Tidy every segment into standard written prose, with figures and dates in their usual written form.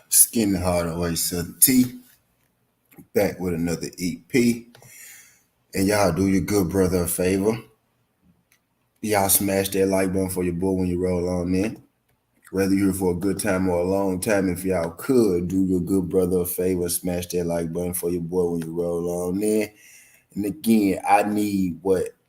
Skin Hard Away Southern T, back with another EP. And y'all do your good brother a favor. Y'all smash that like button for your boy when you roll on in. Whether you're here for a good time or a long time, if y'all could, do your good brother a favor, smash that like button for your boy when you roll on in. And again, I need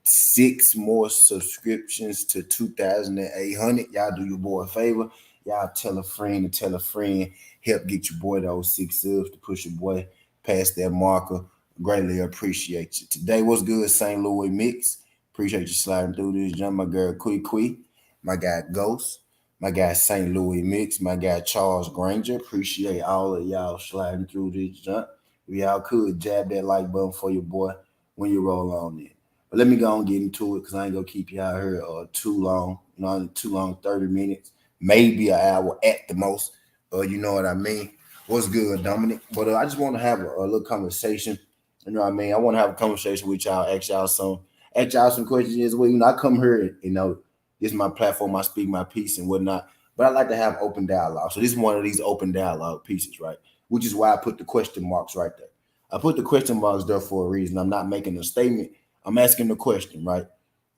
six more subscriptions to 2,800. Y'all do your boy a favor. Y'all tell a friend to tell a friend. Help get your boy those 6 subs to push your boy past that marker. Greatly appreciate you. Today was good, St. Louis Mix. Appreciate you sliding through this jump. My girl Kui, my guy Ghost, my guy St. Louis Mix, my guy Charles Granger. Appreciate all of y'all sliding through this jump. If y'all could jab that like button for your boy when you roll on it. But let me go and get into it because I ain't gonna keep y'all here too long. Not too long, 30 minutes, maybe an hour at the most. You know what I mean? What's good, Dominic? But I just want to have a little conversation. You know what I mean? I want to have a conversation with y'all, ask y'all some questions as well. I come here, this is my platform, I speak my piece and whatnot. But I like to have open dialogue. So this is one of these open dialogue pieces, right? Which is why I put the question marks right there. I put the question marks there for a reason. I'm not making a statement. I'm asking the question, right?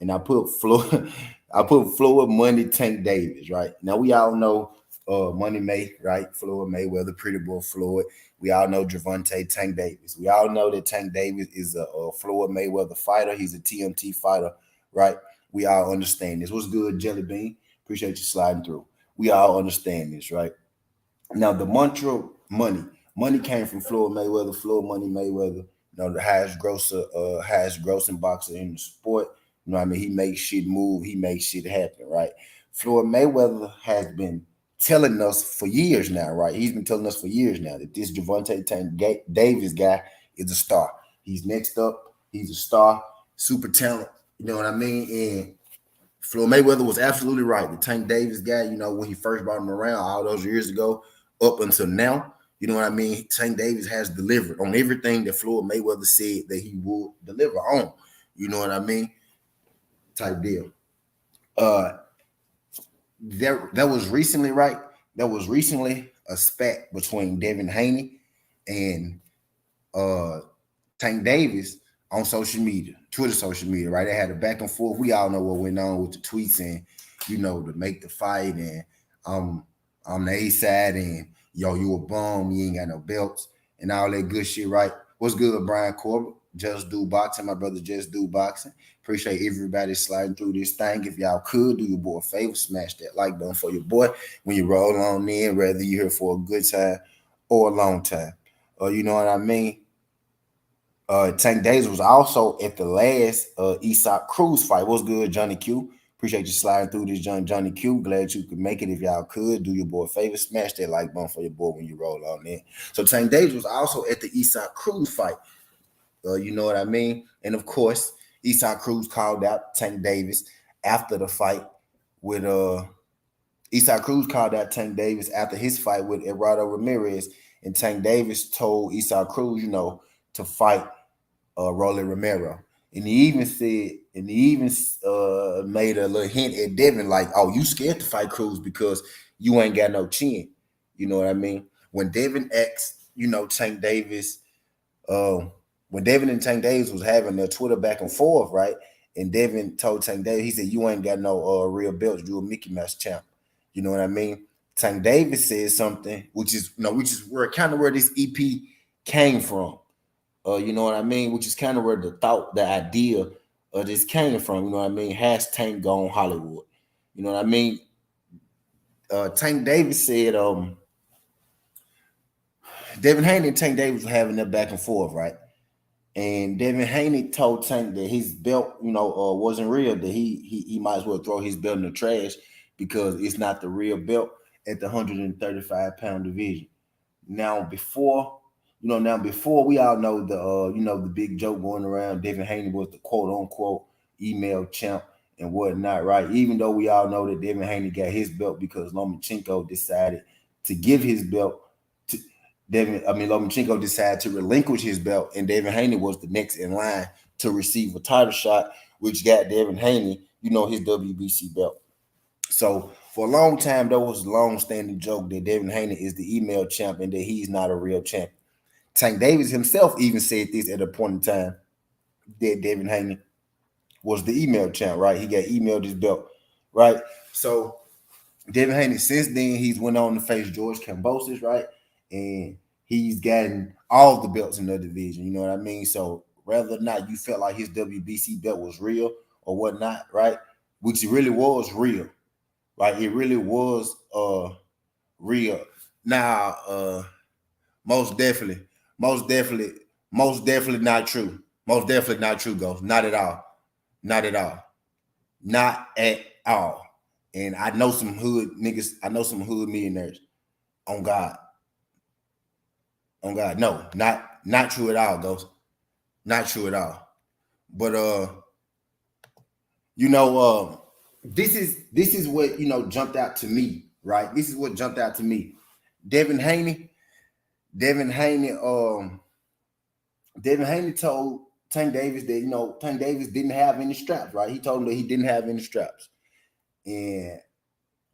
And I put Floyd, I put Floyd Money Tank Davis, right? Now we all know Money May, right? Floyd Mayweather, Pretty Boy Floyd. We all know Javante Tank Davis. We all know that Tank Davis is a Floyd Mayweather fighter. He's a TMT fighter, right? We all understand this. What's good, Jelly Bean? Appreciate you sliding through. We all understand this, right? Now the mantra money came from Floyd Mayweather, Floyd Money Mayweather. The highest grossing boxer in the sport. You know what I mean? He makes shit move, he makes shit happen, right? Floyd Mayweather has been telling us for years now, right? He's been telling us for years now that this Javante Tank Davis guy is a star. He's next up, he's a star, super talent, you know what I mean? And Floyd Mayweather was absolutely right. The Tank Davis guy, when he first brought him around all those years ago, up until now, you know what I mean? Tank Davis has delivered on everything that Floyd Mayweather said that he would deliver on. You know what I mean? Type deal. Uh, that was recently, right? That was recently a spat between Devin Haney and uh Tank Davis on social media, Twitter social media, right? They had a back and forth. We all know what went on with the tweets and to make the fight and on the A side and you a bum, you ain't got no belts and all that good shit, right? What's good, Brian Corbett? Just Do Boxing, my brother Just Do Boxing. Appreciate everybody sliding through this thing. If y'all could do your boy a favor, smash that like button for your boy when you roll on in, whether you're here for a good time or a long time. You know what I mean? Tank Davis was also at the last Esoc Cruz fight. What's good, Johnny Q? Appreciate you sliding through this, Johnny Q. Glad you could make it. If y'all could, do your boy a favor, smash that like button for your boy when you roll on in. So Tank Davis was also at the Esoc Cruz fight. You know what I mean? And of course, Esoc Cruz called out Tank Davis after the fight with Esoc Cruz called out Tank Davis after his fight with Eduardo Ramirez, and Tank Davis told Esoc Cruz, to fight Rolly Romero. And he even said, and he even made a little hint at Devin, like, "Oh, you scared to fight Cruz because you ain't got no chin." You know what I mean? When Devin asked, Tank Davis, uh, when Devin and Tank Davis was having their Twitter back and forth, right? And Devin told Tank Davis, he said, "You ain't got no real belts. You a Mickey Mouse champ." You know what I mean? Tank Davis said something, which is where this EP came from. You know what I mean? Which is kind of where the idea of this came from. You know what I mean? Has Tank gone Hollywood? You know what I mean? Tank Davis said, Devin Haney and Tank Davis were having that back and forth, right? And Devin Haney told Tank that his belt, wasn't real. That he might as well throw his belt in the trash because it's not the real belt at the 135-pound division. Now before we all know the big joke going around, Devin Haney was the quote unquote email champ and whatnot, right? Even though we all know that Devin Haney got his belt because Lomachenko decided to give his belt to Lomachenko decided to relinquish his belt, and Devin Haney was the next in line to receive a title shot, which got Devin Haney, his WBC belt. So for a long time, there was a long-standing joke that Devin Haney is the email champ and that he's not a real champ. Tank Davis himself even said this at a point in time that Devin Haney was the email champ, right? He got emailed his belt, right? So Devin Haney, since then, he's went on to face George Kambosos, right? And he's gotten all the belts in the division, you know what I mean? So whether or not you felt like his WBC belt was real or whatnot, right? Which it really was real, right? It really was real. Now, most definitely, most definitely, most definitely not true. Most definitely not true, Ghost. Not at all. Not at all. Not at all. And I know some hood niggas, I know some hood millionaires. On God. On God. No, not true at all, Ghost. Not true at all. But you know, this is what jumped out to me, right? This is what jumped out to me. Devin Haney, Devin Haney, Devin Haney told Tank Davis that Tank Davis didn't have any straps, right? He told him that he didn't have any straps. And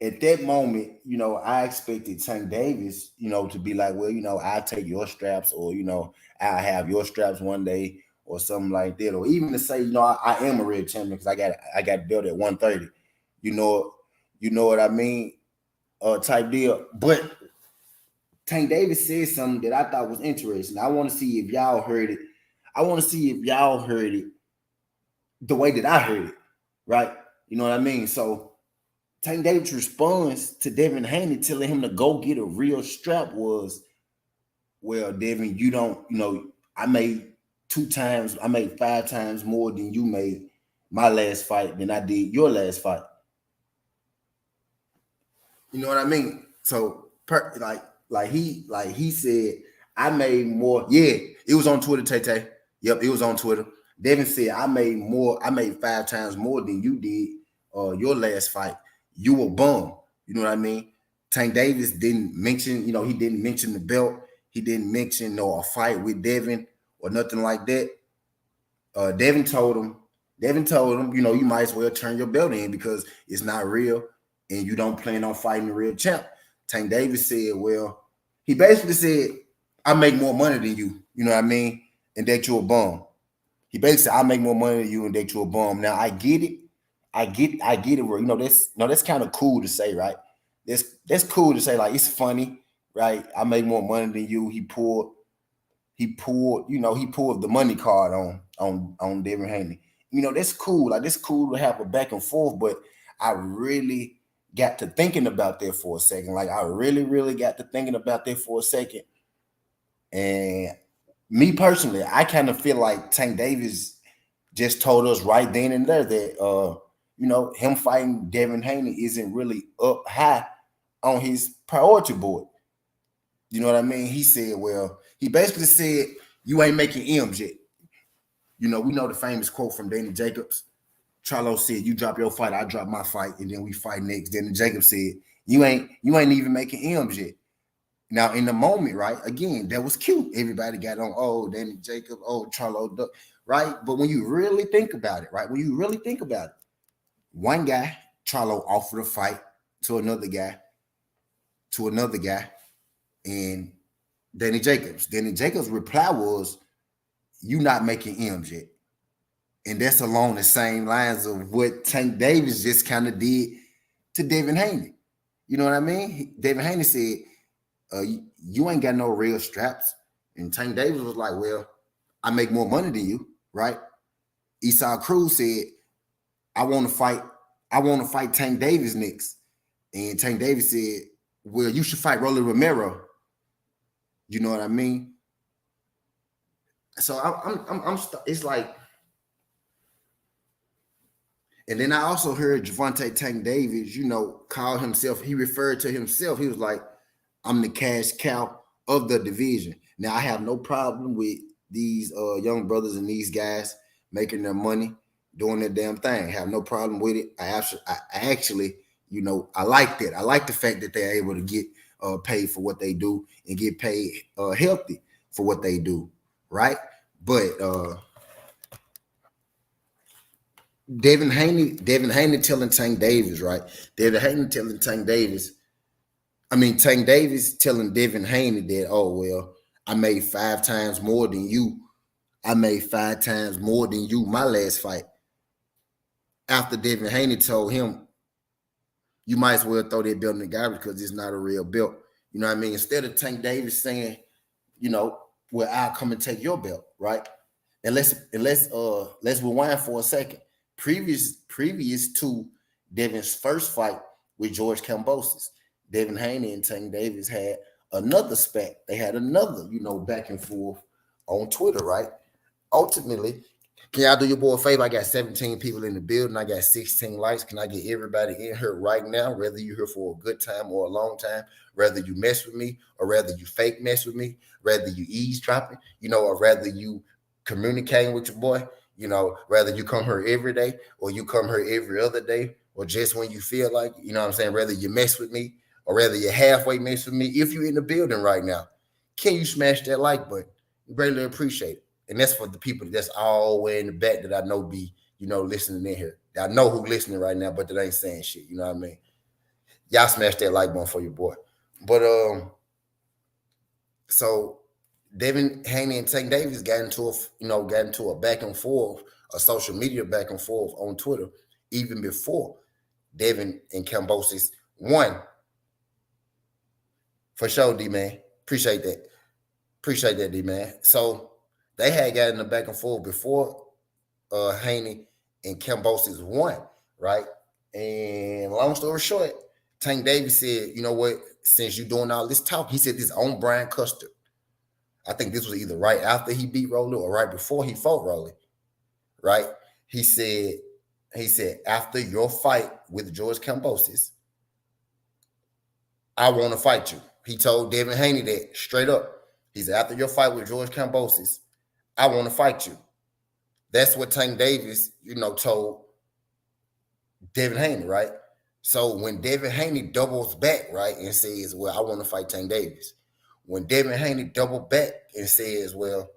at that moment, I expected Tank Davis, to be like, well, I'll take your straps, or I'll have your straps one day, or something like that, or even to say, I am a real champion because I got built at 130, you know, you know what I mean, type deal. But Tank Davis said something that I thought was interesting. I want to see if y'all heard it. I want to see if y'all heard it the way that I heard it, right? You know what I mean? So Tank Davis' response to Devin Haney telling him to go get a real strap was, well, Devin, you don't, I made 2 times, I made 5 times more than you made my last fight than I did your last fight. You know what I mean? So, he said, I made more. Yeah, it was on Twitter, Tay Tay. Yep, it was on Twitter. Devin said, I made more. I made 5 times more than you did your last fight. You were bum. You know what I mean? Tank Davis didn't mention, he didn't mention the belt. He didn't mention a fight with Devin or nothing like that. Devin told him, you might as well turn your belt in because it's not real and you don't plan on fighting the real champ. Tank Davis said, well, he basically said, I make more money than you, you know what I mean? And that you're a bum. He basically said, I make more money than you and that you're a bum. Now I get it. I get it where, that's kind of cool to say, right? That's cool to say, like, it's funny, right? I make more money than you. He pulled, he pulled the money card on Devin Haney. That's cool. Like, that's cool to have a back and forth, but I really got to thinking about that for a second. Like, I really, really got to thinking about that for a second. And me personally, I kind of feel like Tank Davis just told us right then and there that him fighting Devin Haney isn't really up high on his priority board. You know what I mean? He said, well, he basically said, you ain't making M's yet. We know the famous quote from Danny Jacobs. Charlo said, you drop your fight, I drop my fight, and then we fight next. Danny Jacobs said, you ain't even making M's yet. Now, in the moment, right, again, that was cute. Everybody got on, oh, Danny Jacobs, oh, Charlo, right? But when you really think about it, right, one guy, Charlo, offered a fight to another guy, and Danny Jacobs' reply was, you not making M's yet. And that's along the same lines of what Tank Davis just kind of did to Devin Haney. You know what I mean? Devin Haney said, you ain't got no real straps. And Tank Davis was like, well, I make more money than you, right? Esau Cruz said, I want to fight Tank Davis next. And Tank Davis said, well, you should fight Rolly Romero. You know what I mean? So I'm it's like, and then I also heard Gervonta Tank Davis, call himself, he referred to himself. He was like, I'm the cash cow of the division. Now, I have no problem with these young brothers and these guys making their money, doing their damn thing. I have no problem with it. I actually, I like that. I like the fact that they're able to get paid for what they do and get paid healthy for what they do, right? But Devin Haney telling Tank Davis, right? Devin Haney telling Tank Davis. Tank Davis telling Devin Haney that, oh well, I made 5 times more than you. I made 5 times more than you my last fight. After Devin Haney told him, you might as well throw that belt in the garbage because it's not a real belt. You know what I mean? Instead of Tank Davis saying, well, I'll come and take your belt, right? And let's rewind for a second. Previous to Devin's first fight with George Kambosos, Devin Haney and Tank Davis had another spat. They had another, back and forth on Twitter, right? Ultimately, can y'all do your boy a favor? I got 17 people in the building. I got 16 likes. Can I get everybody in here right now? Whether you're here for a good time or a long time, whether you mess with me or whether you fake mess with me, whether you eavesdropping, or whether you communicating with your boy, whether you come here every day or you come here every other day or just when you feel like, what I'm saying, whether you mess with me or whether you halfway mess with me, if you're in the building right now, can you smash that like button? Greatly appreciate it. And that's for the people that's all the way in the back that I know be, listening in here. I know who listening right now, but that ain't saying shit. You know what I mean? Y'all smash that like button for your boy. But so Devin Haney and Tank Davis got into a back and forth, a social media back and forth on Twitter, even before Devin and Kambosos won. For sure, D-Man. Appreciate that, D-Man. So they had got in the back and forth before Haney and Kambosos won, right? And long story short, Tank Davis said, you know what, since you're doing all this talk, he said this on Brian Custer. I think this was either right after he beat Rolly or right before he fought Rolly, right? He said, after your fight with George Kambosos, I want to fight you. He told Devin Haney that straight up. He said, after your fight with George Kambosos, I want to fight you. That's what Tank Davis, told Devin Haney, right? So when Devin Haney doubles back, right, and says, well, I want to fight Tank Davis. When Devin Haney double back and says, well,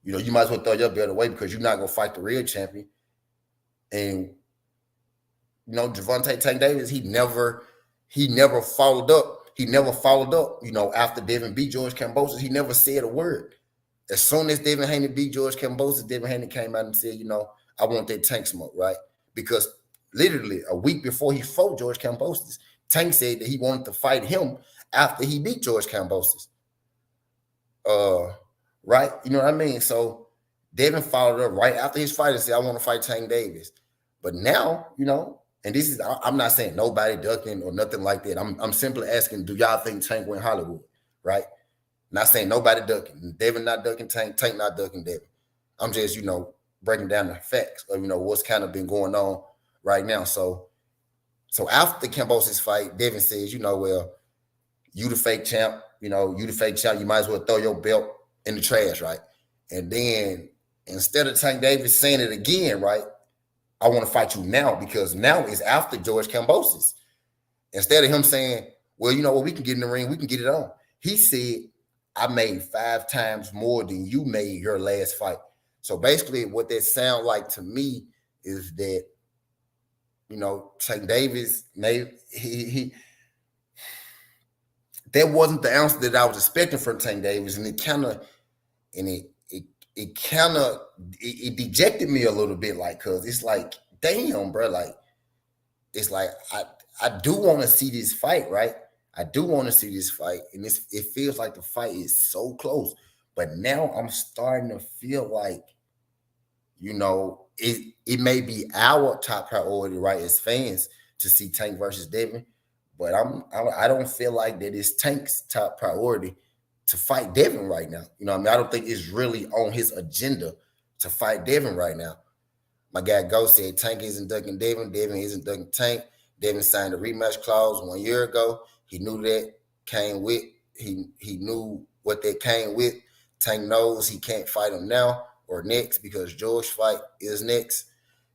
you might as well throw your belt away because you're not going to fight the real champion. And, Gervonta Tank Davis, he never followed up. He never followed up, after Devin beat George Kambosos. He never said a word. As soon as Devin Haney beat George Kambosos, Devin Haney came out and said, I want that Tank smoke, right? Because literally a week before he fought George Kambosos, Tank said that he wanted to fight him after he beat George Kambosos. Right? You know what I mean? So Devin followed up right after his fight and said, I want to fight Tank Davis. But now, and this is, I'm not saying nobody ducking or nothing like that. I'm simply asking, do y'all think Tank went Hollywood? Right? Not saying nobody ducking. Devin not ducking Tank. Tank not ducking Devin. I'm just, breaking down the facts of, what's kind of been going on right now. So after the Kambosos fight, Devin says, well, you the fake champ. You the fake champ. You might as well throw your belt in the trash, right? And then instead of Tank Davis saying it again, right, I want to fight you now because now it's after George Kambosos. Instead of him saying, well, you know what, we can get in the ring, we can get it on. He said, I made 5 times more than you made your last fight. So basically what that sounds like to me is that, Tank Davis made that wasn't the answer that I was expecting from Tank Davis. And it kind of dejected me a little bit, like, cause it's like, damn, bro, like, it's like, I do want to see this fight, right? I do want to see this fight. And it feels like the fight is so close. But now I'm starting to feel like, it may be our top priority, right, as fans to see Tank versus Devin. But I don't feel like that is Tank's top priority to fight Devin right now. I don't think it's really on his agenda to fight Devin right now. My guy Go said Tank isn't ducking Devin. Devin isn't ducking Tank. Devin signed a rematch clause 1 year ago. He knew that came with. He knew what that came with. Tank knows he can't fight him now or next because George's fight is next.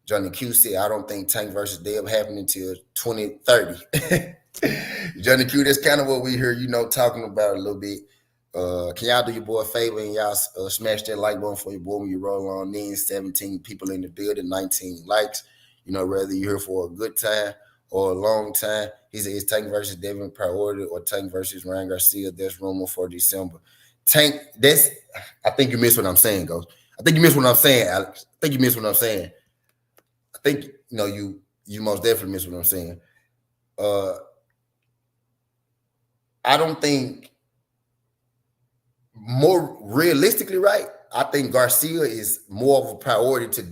Johnny Q said, I don't think Tank versus Dev happened until 2030. Johnny Q, that's kind of what we hear, talking about a little bit. Can y'all do your boy a favor and y'all smash that like button for your boy when you roll on in? 17 people in the building, 19 likes. whether you're here for a good time or a long time. He said, it's Tank versus Devin priority or Tank versus Ryan Garcia. There's rumor for December. Tank, I think you missed what I'm saying, Ghost. I think you missed what I'm saying, Alex. I think you missed what I'm saying. I think, you most definitely missed what I'm saying. I don't think, more realistically, right? I think Garcia is more of a priority to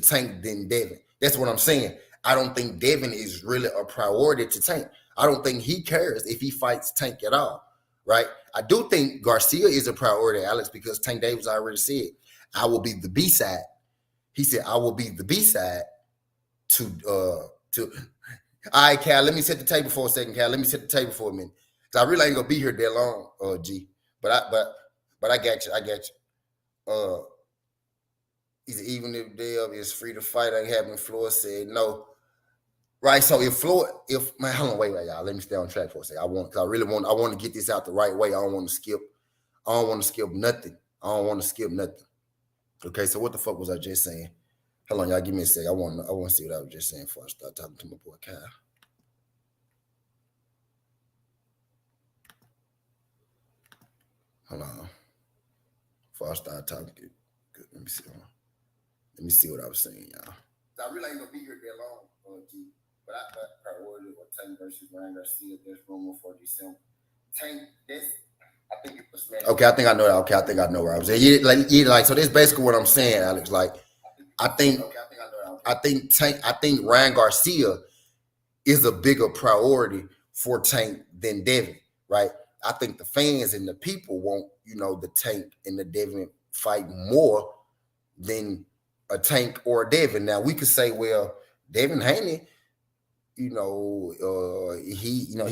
Tank than Devin. That's what I'm saying. I don't think Devin is really a priority to Tank. I don't think he cares if he fights Tank at all, right? I do think Garcia is a priority, Alex, because Tank Davis already said, I will be the B-side. He said, I will be the B-side to all right, Cal, let me set the table for a second, Cal. Let me set the table for a minute. Because I really ain't gonna be here that long, G. But I got you. Even if Dale is free to fight, ain't having Floyd said no. Right. So hold on, wait, y'all. Let me stay on track for a second. I want to get this out the right way. I don't want to skip nothing. Okay, so what the fuck was I just saying? Hold on, y'all. Give me a sec. I want to see what I was just saying before I start talking to my boy Kyle. Hold on. Before I start talking, good. Let me see what I was saying, y'all. I really ain't gonna be here that long, G. But I priority or Tank versus Ryan Garcia. There's rumor for December. Tank, I think it was smashed. Okay, I think I know that. Okay, I think I know where I was at. So that's basically what I'm saying, Alex. Like, I think Ryan Garcia is a bigger priority for Tank than Devin, right? I think the fans and the people want, the Tank and the Devin fight more than a Tank or a Devin. Now we could say, well, Devin Haney, he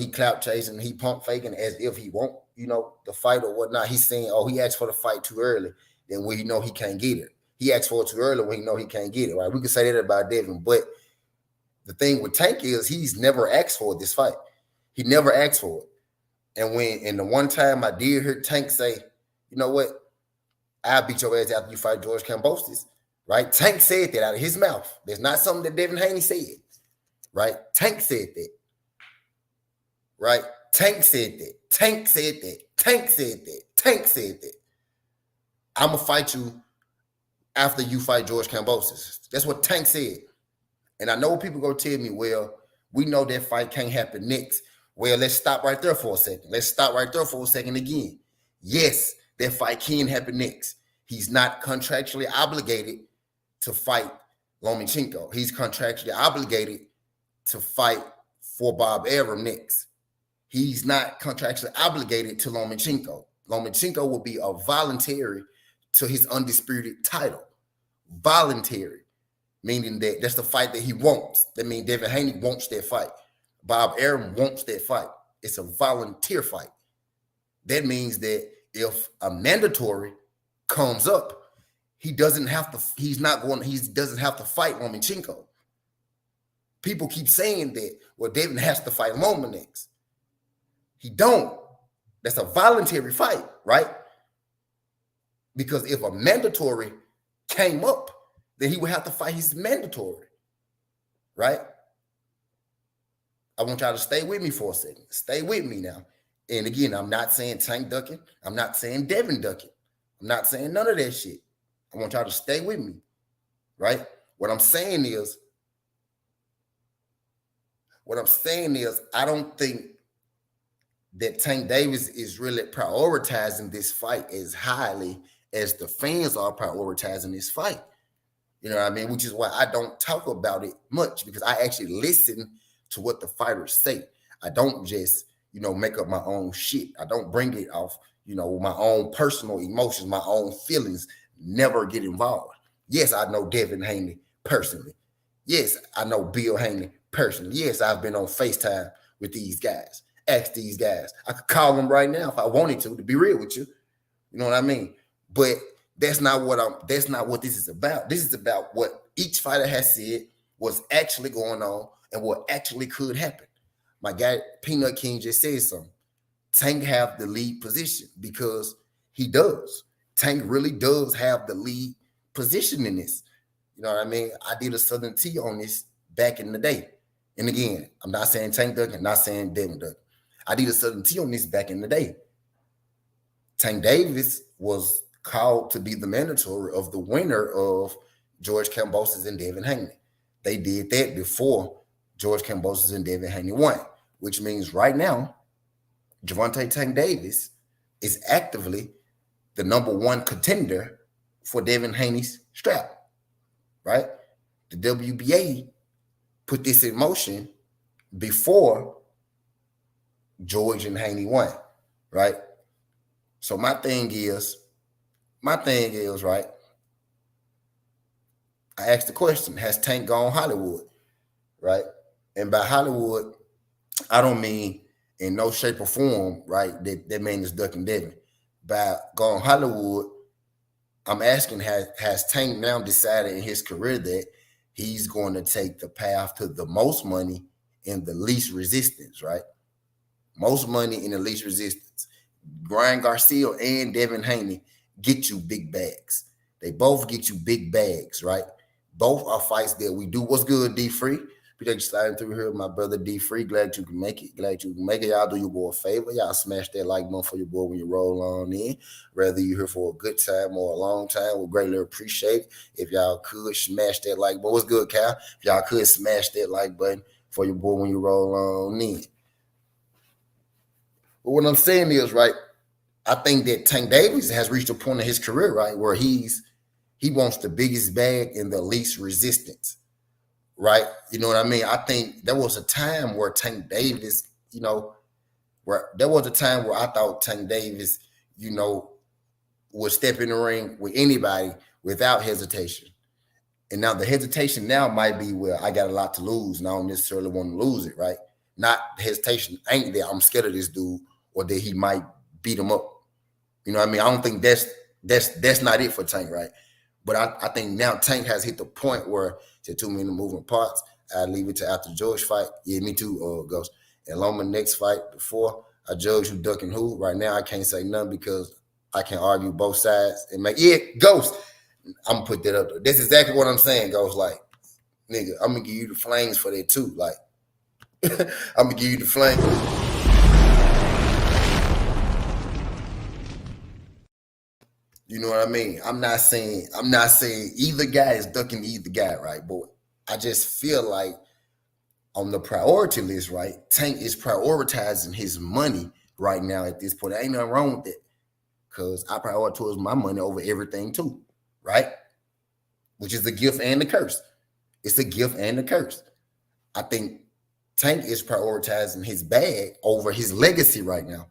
clout chasing, he pump faking as if he won't, the fight or whatnot. He's saying, he asked for the fight too early, then we know he can't get it. He asked for it too early when he know he can't get it, right? We could say that about Devin, but the thing with Tank is he's never asked for this fight. He never asked for it. And the one time I did hear Tank say, you know what, I'll beat your ass after you fight George Kambosos, right? Tank said that out of his mouth. There's not something that Devin Haney said, right? Tank said that, right? Tank said that. Tank said that. Tank said that. Tank said that. I'm going to fight you after you fight George Kambosos. That's what Tank said. And I know people going to tell me, well, we know that fight can't happen next. Well, let's stop right there for a second. Let's stop right there for a second again. Yes, that fight can happen next. He's not contractually obligated to fight Lomachenko. He's contractually obligated to fight for Bob Arum next. He's not contractually obligated to Lomachenko. Lomachenko will be a voluntary to his undisputed title. Voluntary, meaning that that's the fight that he wants. That means Devin Haney wants that fight. Bob Arum wants that fight. It's a volunteer fight. That means that if a mandatory comes up, he doesn't have to fight Lomachenko. People keep saying that, well, Devin has to fight Loma next. He don't. That's a voluntary fight, right? Because if a mandatory came up, then he would have to fight his mandatory, right? I want y'all to stay with me for a second. Stay with me now. And again, I'm not saying Tank ducking. I'm not saying Devin ducking. I'm not saying none of that shit. I want y'all to stay with me, right? What I'm saying is, I don't think that Tank Davis is really prioritizing this fight as highly as the fans are prioritizing this fight. You know what I mean? Which is why I don't talk about it much, because I actually listen to what the fighters say. I don't just, make up my own shit. I don't bring it off, my own personal emotions, my own feelings, never get involved. Yes, I know Devin Haney personally. Yes, I know Bill Haney personally. Yes, I've been on FaceTime with these guys. Ask these guys. I could call them right now if I wanted to be real with you. You know what I mean? But that's not what this is about. This is about what each fighter has said, what's actually going on, and what actually could happen. My guy, Peanut King, just said something. Tank have the lead position because he does. Tank really does have the lead position in this. You know what I mean? I did a Southern T on this back in the day. And again, I'm not saying Tank Duck, I'm not saying Devin Duck. I did a Southern T on this back in the day. Tank Davis was called to be the mandatory of the winner of George Kambosos and Devin Haney. They did that before George Kambosos and Devin Haney won, which means right now, Gervonta Tank Davis is actively the number one contender for Devin Haney's strap, right? The WBA put this in motion before George and Haney won, right? So my thing is, right? I asked the question, has Tank gone Hollywood, right? And by Hollywood, I don't mean in no shape or form, right? That man is ducking Devin. By going Hollywood, I'm asking, has Tank now decided in his career that he's going to take the path to the most money and the least resistance, right? Most money and the least resistance. Brian Garcia and Devin Haney get you big bags. They both get you big bags, right? Both are fights that we do. What's good, D Free? Appreciate you sliding through here, my brother D Free. Glad you can make it. Glad you can make it. Y'all do your boy a favor. Y'all smash that like button for your boy when you roll on in. Whether you're here for a good time or a long time, we greatly appreciate if y'all could smash that like button. What's good, Cal? If y'all could smash that like button for your boy when you roll on in. But what I'm saying is, right, I think that Tank Davis has reached a point in his career, right, where he wants the biggest bag and the least resistance, right? You know what I mean? I think there was a time where Tank Davis, there was a time where I thought Tank Davis, would step in the ring with anybody without hesitation. And now the hesitation now might be where I got a lot to lose and I don't necessarily want to lose it, right? Not hesitation ain't there. I'm scared of this dude or that he might beat him up. You know what I mean? I don't think that's not it for Tank, right? But I think now Tank has hit the point where it's too many moving parts. I leave it to after George fight. Yeah, me too, Ghost. And Loma next fight before I judge who ducking who. Right now I can't say none because I can argue both sides and make Ghost. I'm gonna put that up there. That's exactly what I'm saying, Ghost. Like, nigga, I'm gonna give you the flames for that too. Like, I'm gonna give you the flames. You know what I mean? I'm not saying either guy is ducking either guy, right? But I just feel like on the priority list, right, Tank is prioritizing his money right now at this point. There ain't nothing wrong with it because I prioritize my money over everything too, right? Which is the gift and the curse. It's a gift and the curse. I think Tank is prioritizing his bag over his legacy right now.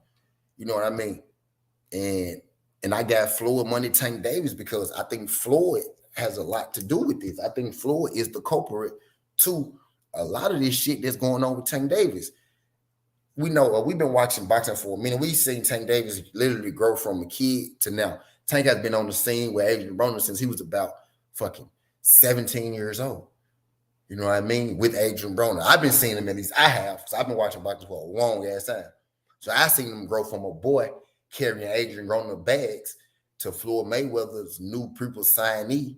You know what I mean? And I got Floyd Money Tank Davis because I think Floyd has a lot to do with this. I think Floyd is the culprit to a lot of this shit that's going on with Tank Davis. We know we've been watching boxing for a minute. We've seen Tank Davis literally grow from a kid to now. Tank has been on the scene with Adrian Broner since he was about fucking 17 years old. You know what I mean? With Adrian Broner. I've been seeing him, at least I have. So I've been watching boxing for a long ass time. So I seen him grow from a boy carrying Adrian Broner bags to Floyd Mayweather's new people signee,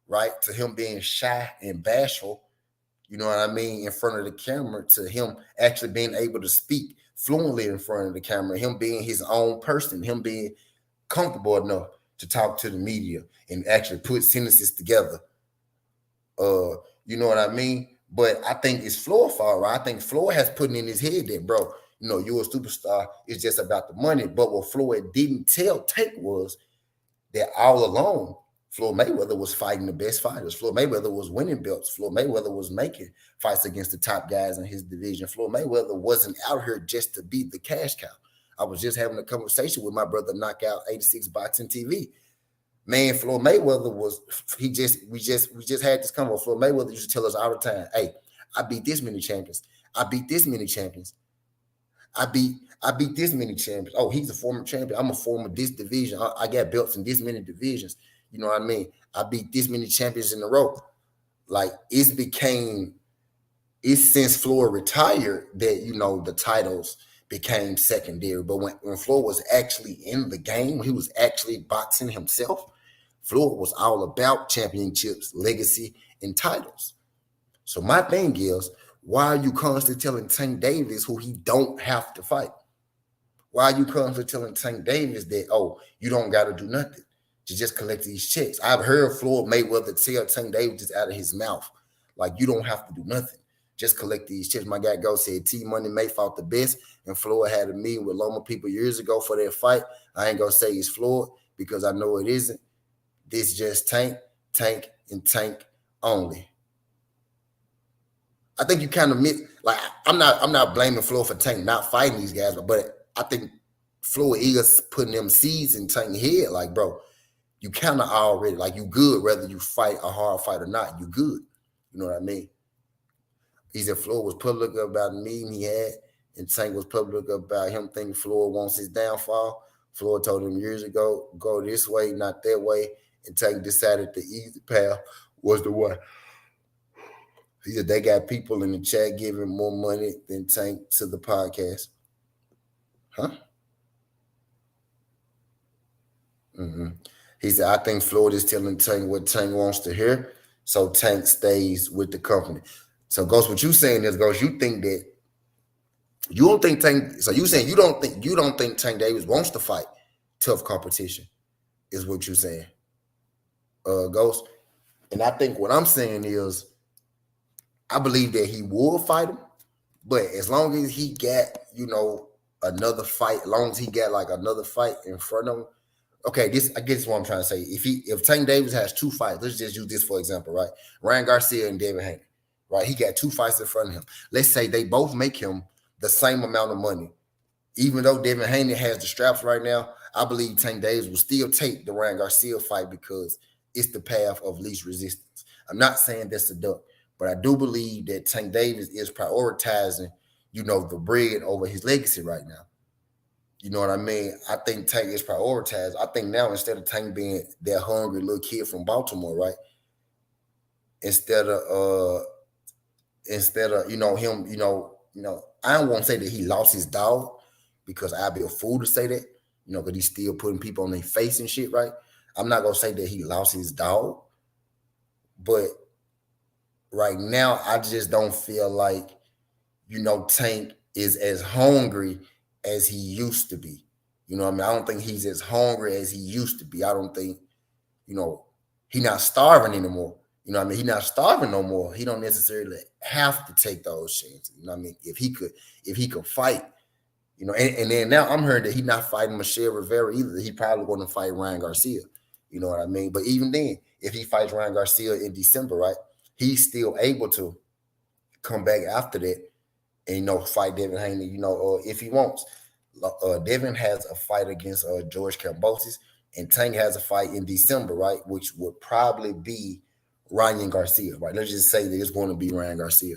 right? To him being shy and bashful, you know what I mean, in front of the camera, to him actually being able to speak fluently in front of the camera, him being his own person, him being comfortable enough to talk to the media and actually put sentences together. You know what I mean? But I think it's Floyd's fault, right? I think Floyd has put in his head that, bro, you're a superstar. It's just about the money. But what Floyd didn't tell Tank was that all along, Floyd Mayweather was fighting the best fighters. Floyd Mayweather was winning belts. Floyd Mayweather was making fights against the top guys in his division. Floyd Mayweather wasn't out here just to be the cash cow. I was just having a conversation with my brother, Knockout 86 Boxing TV. Man, Floyd Mayweather we just had this convo. Floyd Mayweather used to tell us all the time, hey, I beat this many champions. I beat this many champions. I beat this many champions. Oh, he's a former champion. I'm a former this division. I got belts in this many divisions. You know what I mean? I beat this many champions in a row. Like, it's since Floyd retired that, the titles became secondary. But when Floyd was actually in the game, when he was actually boxing himself, Floyd was all about championships, legacy, and titles. So my thing is, why are you constantly telling Tank Davis who he don't have to fight? Why are you constantly telling Tank Davis that, oh, you don't got to do nothing to just collect these checks? I've heard Floyd Mayweather tell Tank Davis just out of his mouth, like, you don't have to do nothing. Just collect these checks. My guy Go said T Money May fought the best, and Floyd had a meeting with Loma people years ago for that fight. I ain't gonna say it's Floyd because I know it isn't. This just Tank, and Tank only. I think you kind of like I'm not blaming Floyd for Tank not fighting these guys, but I think Floyd is putting them seeds in Tank's head. Like, bro, you kind of already like you good whether you fight a hard fight or not. You good. You know what I mean? He said Floyd was public about a meeting he had, and Tank was public about him thinking Floyd wants his downfall. Floyd told him years ago, go this way, not that way, and Tank decided the easy path was the way. He said they got people in the chat giving more money than Tank to the podcast. Huh? He said, I think Floyd is telling Tank what Tank wants to hear, so Tank stays with the company. So, Ghost, what you saying is, Ghost, you think that you don't think Tank. So you saying you don't think Tank Davis wants to fight tough competition, is what you're saying, Ghost. And I think what I'm saying is, I believe that he will fight him, but as long as he got another fight, as long as he got like another fight in front of him. Okay, I guess what I'm trying to say. If Tank Davis has two fights, let's just use this for example, right? Ryan Garcia and Devin Haney, right? He got two fights in front of him. Let's say they both make him the same amount of money. Even though Devin Haney has the straps right now, I believe Tank Davis will still take the Ryan Garcia fight because it's the path of least resistance. I'm not saying that's a duck, but I do believe that Tank Davis is prioritizing, the bread over his legacy right now. You know what I mean? I think Tank is prioritized. I think now instead of Tank being that hungry little kid from Baltimore, right? Instead of him, I don't want to say that he lost his dog because I'd be a fool to say that, because he's still putting people on their face and shit, right? I'm not gonna say that he lost his dog, but right now I just don't feel like, Tank is as hungry as he used to be. You know what I mean? I don't think he's as hungry as he used to be. I don't think, he's not starving anymore. You know what I mean? He's not starving no more. He don't necessarily have to take those chances. You know what I mean? If he could fight, and then now I'm hearing that he's not fighting Michelle Rivera either. He probably going to fight Ryan Garcia. You know what I mean? But even then, if he fights Ryan Garcia in December, right, he's still able to come back after that and, fight Devin Haney, if he wants. Devin has a fight against George Kambosos, and Tank has a fight in December, right, which would probably be Ryan Garcia, right? Let's just say that it's going to be Ryan Garcia.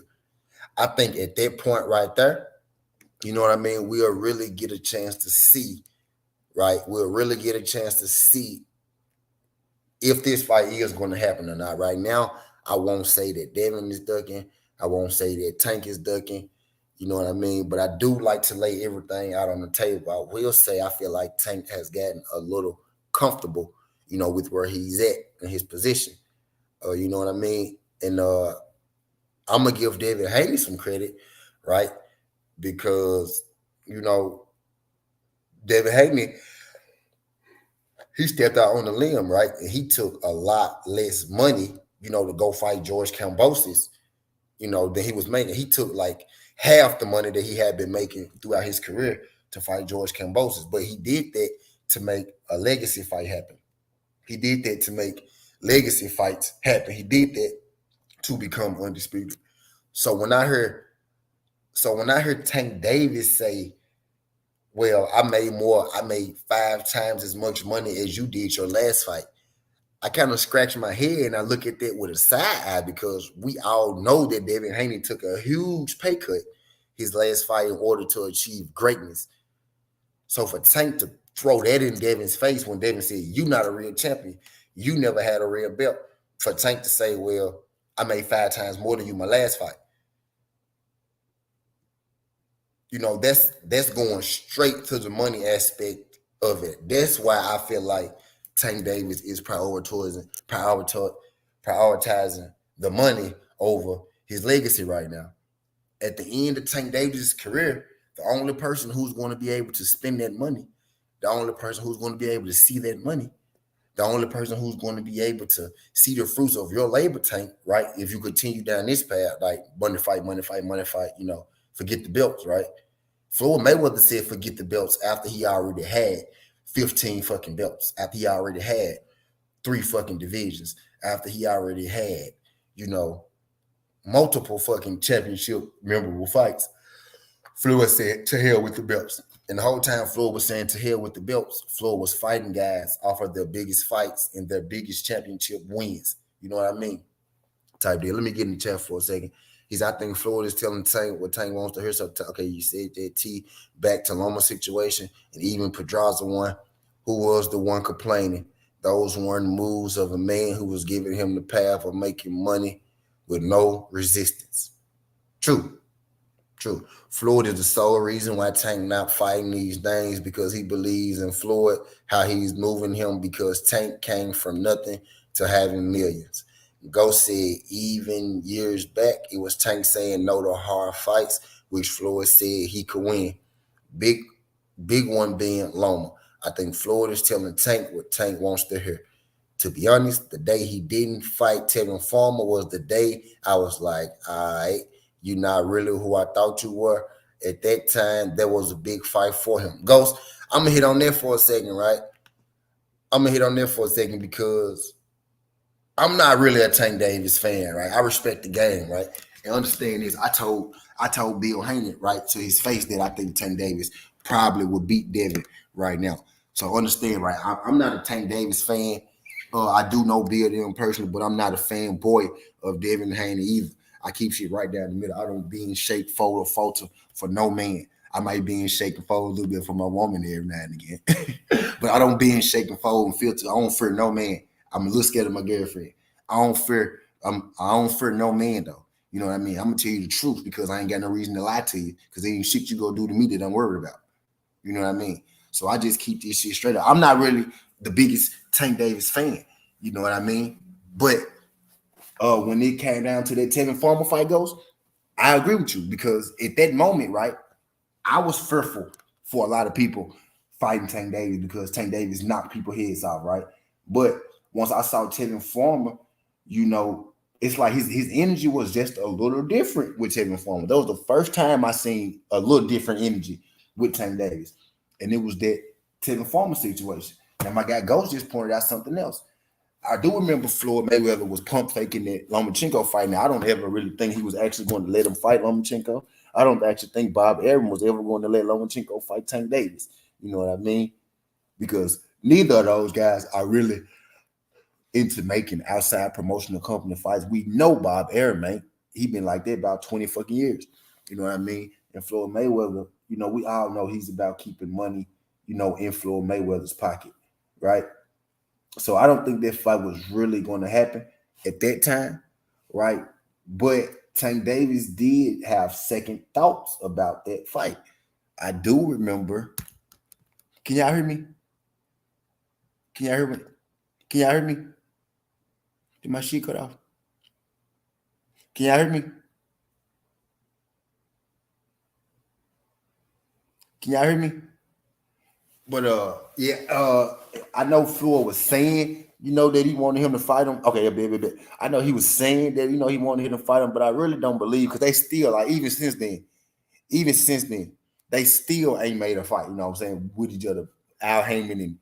I think at that point right there, you know what I mean, we'll really get a chance to see, right? We'll really get a chance to see if this fight is going to happen or not. Right now, I won't say that Devin is ducking. I won't say that Tank is ducking. You know what I mean? But I do like to lay everything out on the table. I will say I feel like Tank has gotten a little comfortable, with where he's at in his position. You know what I mean? And I'm going to give Devin Haney some credit, right? Because, Devin Haney, he stepped out on the limb, right? And he took a lot less money, to go fight George Kambosos, than he was making. He took like half the money that he had been making throughout his career to fight George Kambosos. But he did that to make a legacy fight happen. He did that to make legacy fights happen. He did that to become undisputed. So when I heard Tank Davis say, well, I made 5 times as much money as you did your last fight, I kind of scratch my head and I look at that with a side eye because we all know that Devin Haney took a huge pay cut his last fight in order to achieve greatness. So for Tank to throw that in Devin's face when Devin said, "You not a real champion, you never had a real belt," for Tank to say, "Well, I made 5 times more than you my last fight," that's going straight to the money aspect of it. That's why I feel like Tank Davis is prioritizing the money over his legacy right now. At the end of Tank Davis' career, the only person who's going to be able to spend that money, the only person who's going to be able to see that money, the only person who's going to be able to see the fruits of your labor, Tank, right? If you continue down this path, like money fight, forget the belts, right? Floyd Mayweather said forget the belts after he already had 15 fucking belts, after he already had 3 fucking divisions, after he already had, multiple fucking championship memorable fights. Floyd said, to hell with the belts. And the whole time Floyd was saying to hell with the belts, Floyd was fighting guys off of their biggest fights and their biggest championship wins. You know what I mean? Type deal. Let me get in the chat for a second. I think Floyd is telling Tank what Tank wants to hear. So, okay, you said that T back to Loma situation, and even Pedraza one, who was the one complaining. Those weren't moves of a man who was giving him the path of making money with no resistance. True. Floyd is the sole reason why Tank not fighting these things, because he believes in Floyd, how he's moving him, because Tank came from nothing to having millions. Ghost said even years back, it was Tank saying no to hard fights, which Floyd said he could win. Big one being Loma. I think Floyd is telling Tank what Tank wants to hear. To be honest, the day he didn't fight Tevin Farmer was the day I was like, all right, you're not really who I thought you were. At that time, there was a big fight for him. Ghost, I'm going to hit on that for a second, right? Because I'm not really a Tank Davis fan, right? I respect the game, right? And understand this. I told Bill Haney, right, to his face that I think Tank Davis probably would beat Devin right now. So understand, right? I'm not a Tank Davis fan. I do know Bill them personally, but I'm not a fanboy of Devin Haney either. I keep shit right down the middle. I don't be in shape, fold, or falter for no man. I might be in shake and fold a little bit for my woman every now and again. But I don't be in shake and fold and filter. I don't fear no man. I'm a little scared of my girlfriend. I don't fear no man though. You know what I mean? I'm gonna tell you the truth because I ain't got no reason to lie to you, because there ain't shit you go do to me that I'm worried about. You know what I mean? So I just keep this shit straight up. I'm not really the biggest Tank Davis fan. You know what I mean? But when it came down to that Tevin Farmer fight goes, I agree with you, because at that moment, right, I was fearful for a lot of people fighting Tank Davis because Tank Davis knocked people's heads off, right? But once I saw Tevin Farmer, it's like his energy was just a little different with Tevin Farmer. That was the first time I seen a little different energy with Tank Davis. And it was that Tevin Farmer situation. And my guy Ghost just pointed out something else. I do remember Floyd Mayweather was pump faking that Lomachenko fight. Now, I don't ever really think he was actually going to let him fight Lomachenko. I don't actually think Bob Arum was ever going to let Lomachenko fight Tank Davis. You know what I mean? Because neither of those guys are really into making outside promotional company fights. We know Bob Arum, man. He been like that about 20 fucking years. You know what I mean? And Floyd Mayweather, we all know he's about keeping money, in Floyd Mayweather's pocket, right? So I don't think that fight was really going to happen at that time, right? But Tank Davis did have second thoughts about that fight. I do remember. Can y'all hear me? Can y'all hear me? Did my shit cut off? Can y'all hear me? Can y'all hear me? But I know Floyd was saying, that he wanted him to fight him. Okay, I know he was saying that, he wanted him to fight him, but I really don't believe, because they still, like, even since then, they still ain't made a fight, you know what I'm saying, with each other. Al Heyman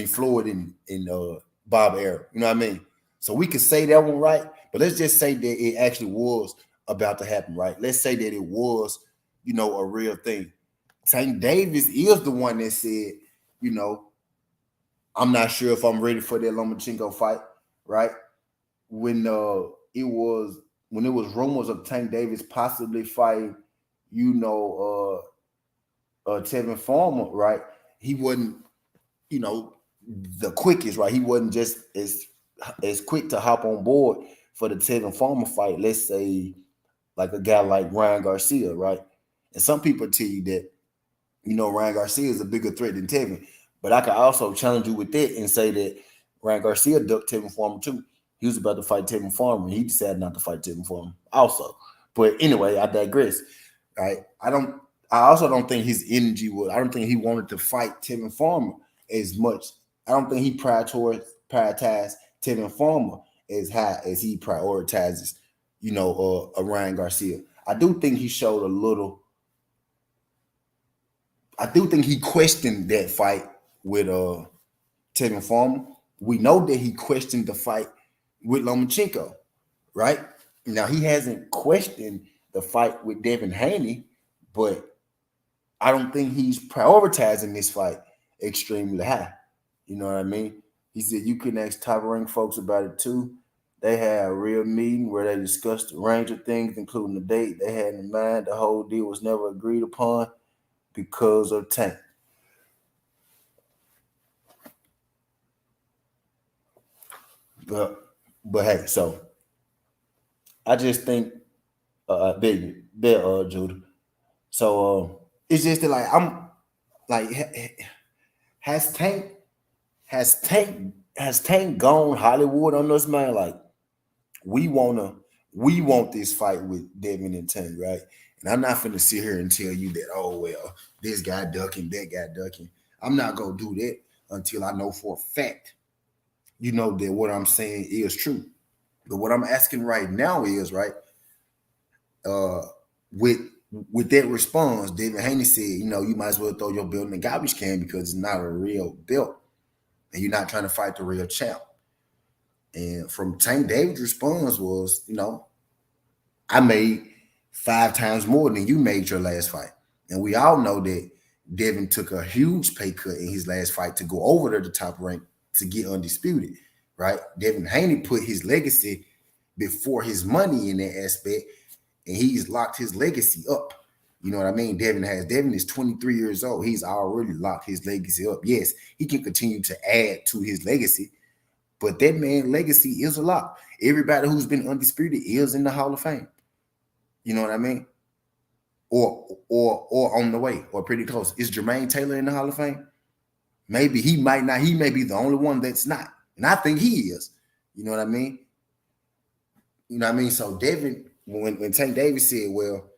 Floyd and Bob Arum, you know what I mean? So we could say that one, right? But let's just say that it actually was about to happen, right? Let's say that it was, a real thing. Tank Davis is the one that said, I'm not sure if I'm ready for that Lomachenko fight, right? When it was rumors of Tank Davis possibly fighting, Tevin Farmer, right? He wasn't, the quickest, right? He wasn't just as quick to hop on board for the Tevin Farmer fight. Let's say like a guy like Ryan Garcia, right? And some people tell you that, Ryan Garcia is a bigger threat than Tevin. But I could also challenge you with that and say that Ryan Garcia ducked Tevin Farmer too. He was about to fight Tevin Farmer, and he decided not to fight Tevin Farmer also. But anyway, I digress. Right? I also don't think his energy was. I don't think he wanted to fight Tevin Farmer as much. I don't think he prioritized Tevin Farmer as high as he prioritizes, Ryan Garcia. I do think he showed a little. I do think he questioned that fight with Tevin Farmer. We know that he questioned the fight with Lomachenko, right? Now he hasn't questioned the fight with Devin Haney, but I don't think he's prioritizing this fight extremely high. You know what I mean? He said you can ask top ranked folks about it too. They had a real meeting where they discussed a range of things, including the date they had in mind. The whole deal was never agreed upon because of Tank. But hey, so I just think big Judah. So it's just that like I'm like has Tank has Tank gone Hollywood on us, man? Like we we want this fight with Devin and Tank, right? And I'm not finna sit here and tell you that, oh well, this guy ducking, that guy ducking. I'm not gonna do that until I know for a fact, that what I'm saying is true. But what I'm asking right now is, right, uh with with that response, David Haney said, you might as well throw your belt in the garbage can because it's not a real belt. And you're not trying to fight the real champ. And from Tank Davis' response was, I made 5 times more than you made your last fight. And we all know that Devin took a huge pay cut in his last fight to go over to the top rank to get undisputed, right? Devin Haney put his legacy before his money in that aspect, and he's locked his legacy up. You know what I mean? Devin is 23 years old. He's already locked his legacy up. Yes, he can continue to add to his legacy, but that man's legacy is a lot. Everybody who's been undisputed is in the Hall of Fame. You know what I mean? Or on the way, or pretty close. Is Jermaine Taylor in the Hall of Fame? Maybe he might not. He may be the only one that's not. And I think he is. You know what I mean? So Devin, when Tank Davis said, well,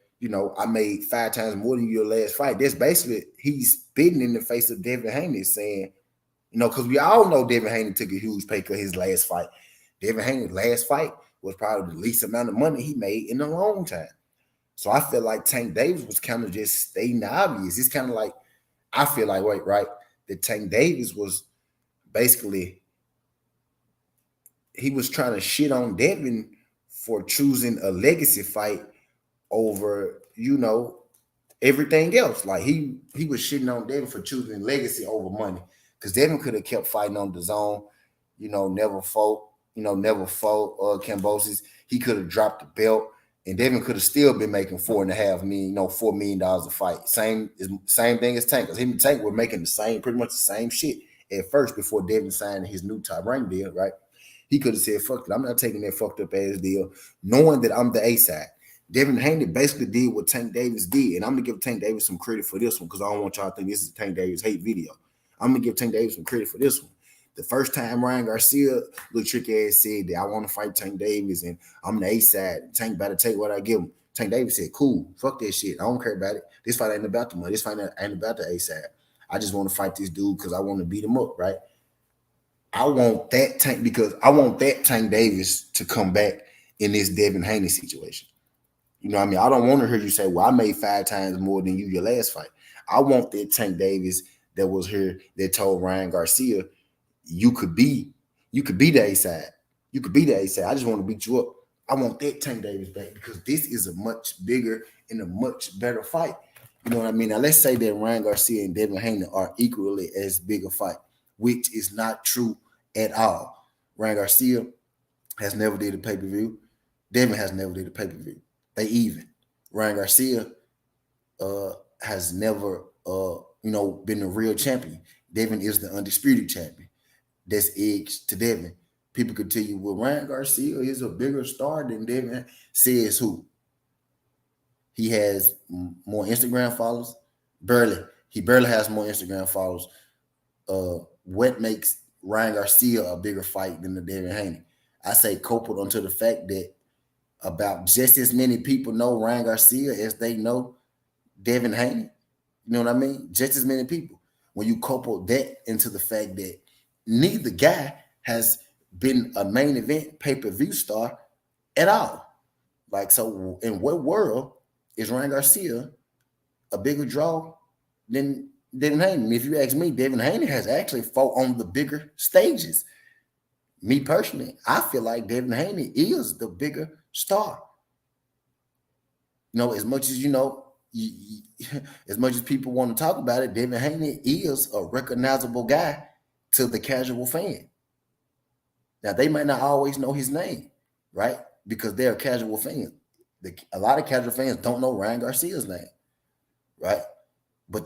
I made 5 times more than your last fight, that's basically he's spitting in the face of Devin Haney saying, because we all know Devin Haney took a huge pay cut his last fight. Devin Haney's last fight was probably the least amount of money he made in a long time. So I feel like Tank Davis was kind of just stating the obvious. It's kind of like, I feel like, right, that Tank Davis was basically, he was trying to shit on Devin for choosing a legacy fight over, everything else. Like he was shitting on Devin for choosing legacy over money. Because Devin could have kept fighting on the zone, never fought, Cambosis. He could have dropped the belt, and Devin could have still been making $4.5 million, $4 million a fight. Same thing as Tank. Because him and Tank were making pretty much the same shit at first before Devin signed his new top rank deal, right? He could have said, fuck it, I'm not taking that fucked up ass deal, knowing that I'm the A side. Devin Haney basically did what Tank Davis did, and I'm gonna give Tank Davis some credit for this one because I don't want y'all to think this is a Tank Davis hate video. I'm gonna give Tank Davis some credit for this one. The first time Ryan Garcia, little tricky ass, said that I want to fight Tank Davis and I'm the A side. Tank better take what I give him. Tank Davis said, "Cool, fuck that shit. I don't care about it. This fight ain't about the money. This fight ain't about the A side. I just want to fight this dude because I want to beat him up, right? I want that Tank Davis to come back in this Devin Haney situation. You know what I mean? I don't want to hear you say, well, I made 5 times more than you your last fight. I want that Tank Davis that was here that told Ryan Garcia, you could be the A side. You could be the A side. I just want to beat you up. I want that Tank Davis back because this is a much bigger and a much better fight. You know what I mean? Now, let's say that Ryan Garcia and Devin Haney are equally as big a fight, which is not true at all. Ryan Garcia has never did a pay-per-view. Devin has never did a pay-per-view. They even. Ryan Garcia has never, been a real champion. Devin is the undisputed champion. That's edge to Devin. People could tell you, well, Ryan Garcia is a bigger star than Devin. Says who? He has more Instagram followers. Barely. He barely has more Instagram followers what makes Ryan Garcia a bigger fight than the Devin Haney? I say coupled onto the fact that about just as many people know Ryan Garcia as they know Devin Haney. You know what I mean? Just as many people. When you couple that into the fact that neither guy has been a main event pay-per-view star at all. Like, so in what world is Ryan Garcia a bigger draw than Devin Haney? If you ask me, Devin Haney has actually fought on the bigger stages. Me personally, I feel like Devin Haney is the bigger star. You know, as much as as much as people want to talk about it, Devin Haney is a recognizable guy to the casual fan. Now, they might not always know his name, right? Because they're casual fans. A lot of casual fans don't know Ryan Garcia's name, right? But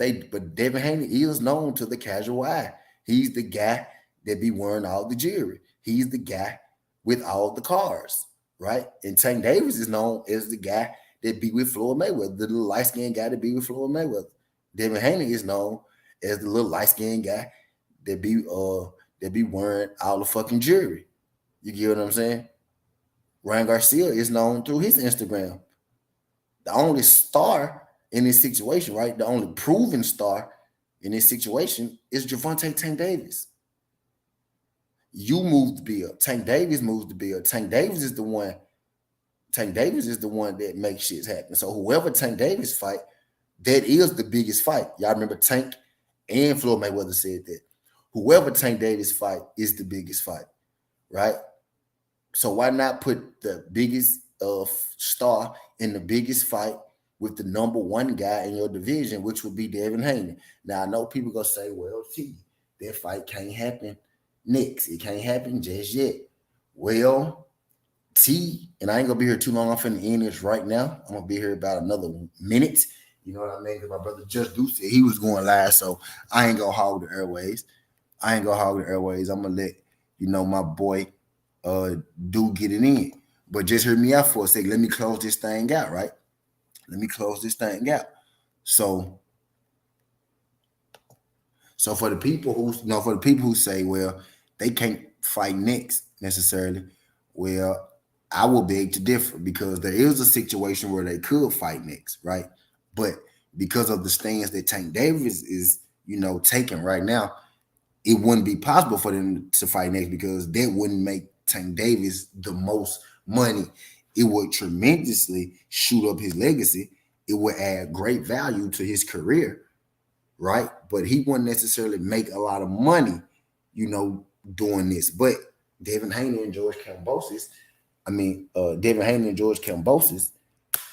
Devin Haney is known to the casual eye. He's the guy that be wearing all the jewelry. He's the guy with all the cars, right? And Tank Davis is known as the guy that be with Floyd Mayweather, the little light-skinned guy that be with Floyd Mayweather. Devin Haney is known as the little light-skinned guy that be wearing all the fucking jewelry. You get what I'm saying? Ryan Garcia is known through his Instagram. The only star in this situation, right? The only proven star in this situation is Gervonta Tank Davis. You move the bill. Tank Davis moves the bill. Tank Davis is the one that makes shit happen. So whoever Tank Davis fight, that is the biggest fight. Y'all remember Tank and Floyd Mayweather said that. Whoever Tank Davis fight is the biggest fight, right? So why not put the biggest star in the biggest fight with the number one guy in your division, which would be Devin Haney? Now, I know people going to say, well, gee, that fight can't happen next. It can't happen just yet. Well, and I ain't going to be here too long. I'm finna end this right now. I'm going to be here about another minute. You know what I mean? Because my brother Just Do said he was going live, so I ain't going to hog the airways. I'm going to let, my boy do get it in. But just hear me out for a second. Let me close this thing out, right? Let me close this thing out. So for the people who say, well, they can't fight next necessarily, well, I will beg to differ because there is a situation where they could fight next, right? But because of the stance that Tank Davis is, taking right now, it wouldn't be possible for them to fight next because that wouldn't make Tank Davis the most money. It would tremendously shoot up his legacy. It would add great value to his career, right? But he wouldn't necessarily make a lot of money, doing this. But Devin Haney and George Kambosos,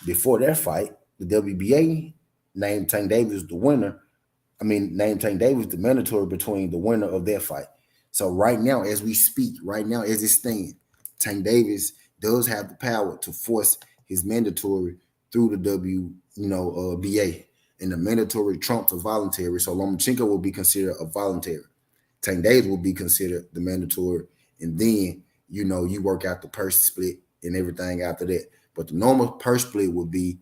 before that fight, the WBA named Tank Davis the winner. Named Tank Davis the mandatory between the winner of that fight. So right now, as we speak, as it stands, Tank Davis does have the power to force his mandatory through the BA, and the mandatory trumps a voluntary. So Lomachenko will be considered a voluntary. Tank Davis will be considered the mandatory, and then you work out the purse split and everything after that. But the normal purse split would be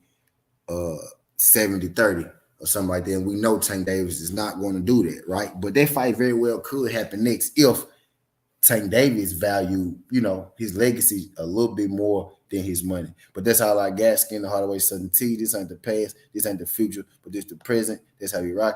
70-30 or something like that. And we know Tank Davis is not going to do that, right? But that fight very well could happen next if Tank Davis value, his legacy a little bit more than his money. But that's all I got. Skin the Hardaway Southern T. This ain't the past. This ain't the future. But this the present. That's how we rocking.